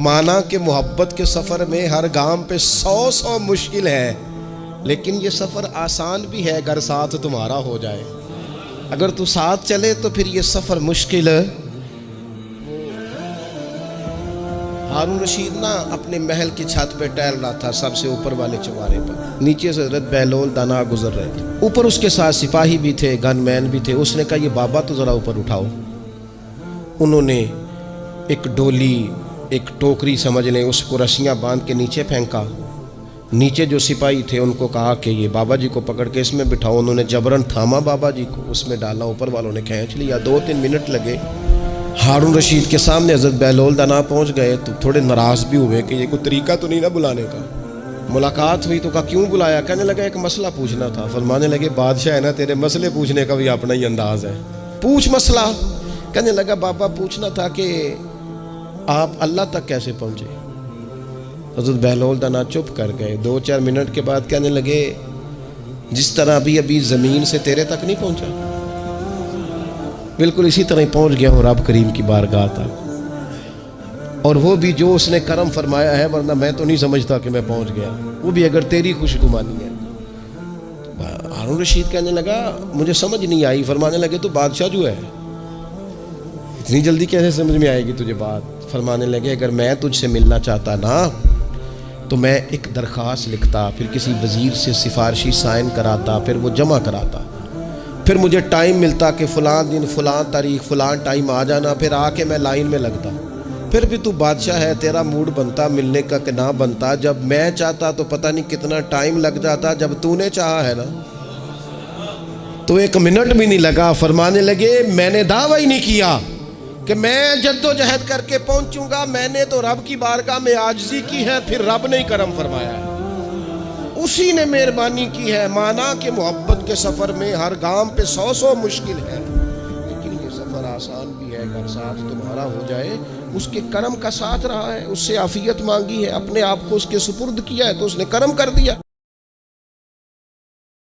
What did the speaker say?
مانا کہ محبت کے سفر میں ہر گام پہ 100 مشکل ہے، لیکن یہ سفر آسان بھی ہے اگر ساتھ تمہارا ہو جائے۔ اگر تو ساتھ چلے تو پھر یہ سفر مشکل ہے۔ ہارون رشید نا اپنے محل کی چھت پہ ٹہل رہا تھا، سب سے اوپر والے چوارے پر، نیچے سے حضرت بہلول دانا گزر رہے تھے، اوپر اس کے ساتھ سپاہی بھی تھے، گن مین بھی تھے۔ اس نے کہا یہ بابا تو ذرا اوپر اٹھاؤ۔ انہوں نے ایک ڈولی، ایک ٹوکری سمجھ لیں، اس کو رسیاں باندھ کے نیچے پھینکا۔ نیچے جو سپاہی تھے ان کو کہا کہ یہ بابا جی کو پکڑ کے اس میں بٹھاؤ۔ انہوں نے جبرن تھاما بابا جی کو، اس میں ڈالا، اوپر والوں نے کھینچ لیا۔ 2-3 منٹ لگے۔ ہارون رشید کے سامنے حضرت بہلول دانا پہنچ گئے تو تھوڑے ناراض بھی ہوئے کہ یہ کوئی طریقہ تو نہیں نا بلانے کا۔ ملاقات ہوئی تو کہا کیوں بلایا؟ کہنے لگا ایک مسئلہ پوچھنا تھا۔ فرمانے لگے بادشاہ ہے نا، تیرے مسئلے پوچھنے کا بھی اپنا ہی انداز ہے، پوچھ مسئلہ۔ کہنے لگا بابا پوچھنا تھا کہ آپ اللہ تک کیسے پہنچے؟ حضرت بہلول دانا چپ کر گئے۔ 2-4 منٹ کے بعد کہنے لگے جس طرح ابھی زمین سے تیرے تک نہیں پہنچا، بالکل اسی طرح پہنچ گیا ہوں رب کریم کی بارگاہ تک، اور وہ بھی جو اس نے کرم فرمایا ہے، ورنہ میں تو نہیں سمجھتا کہ میں پہنچ گیا، وہ بھی اگر تیری خوش گمانی ہے۔ ہارون رشید کہنے لگا مجھے سمجھ نہیں آئی۔ فرمانے لگے تو بادشاہ جو ہے، اتنی جلدی کیسے سمجھ میں آئے گی تجھے بات؟ فرمانے لگے اگر میں تجھ سے ملنا چاہتا نا تو میں ایک درخواست لکھتا، پھر کسی وزیر سے سفارشی سائن کراتا، پھر وہ جمع کراتا، پھر مجھے ٹائم ملتا کہ فلاں دن فلاں تاریخ فلاں ٹائم آ جانا، پھر آ کے میں لائن میں لگتا۔ پھر بھی تو بادشاہ ہے، تیرا موڈ بنتا ملنے کا کہ نہ بنتا؟ جب میں چاہتا تو پتہ نہیں کتنا ٹائم لگ جاتا، جب تو نے چاہا ہے نا تو 1 منٹ بھی نہیں لگا۔ فرمانے لگے میں نے دعویٰ ہی نہیں کیا کہ میں جدوجہد کر کے پہنچوں گا، میں نے تو رب کی بارگاہ میں عاجزی کی ہے، پھر رب نے ہی کرم فرمایا ہے، اسی نے مہربانی کی ہے۔ مانا کہ محبت کے سفر میں ہر گام پہ 100 مشکل ہے، لیکن یہ سفر آسان بھی ہے اگر ساتھ تمہارا ہو جائے۔ اس کے کرم کا ساتھ رہا ہے، اس سے عافیت مانگی ہے، اپنے آپ کو اس کے سپرد کیا ہے تو اس نے کرم کر دیا۔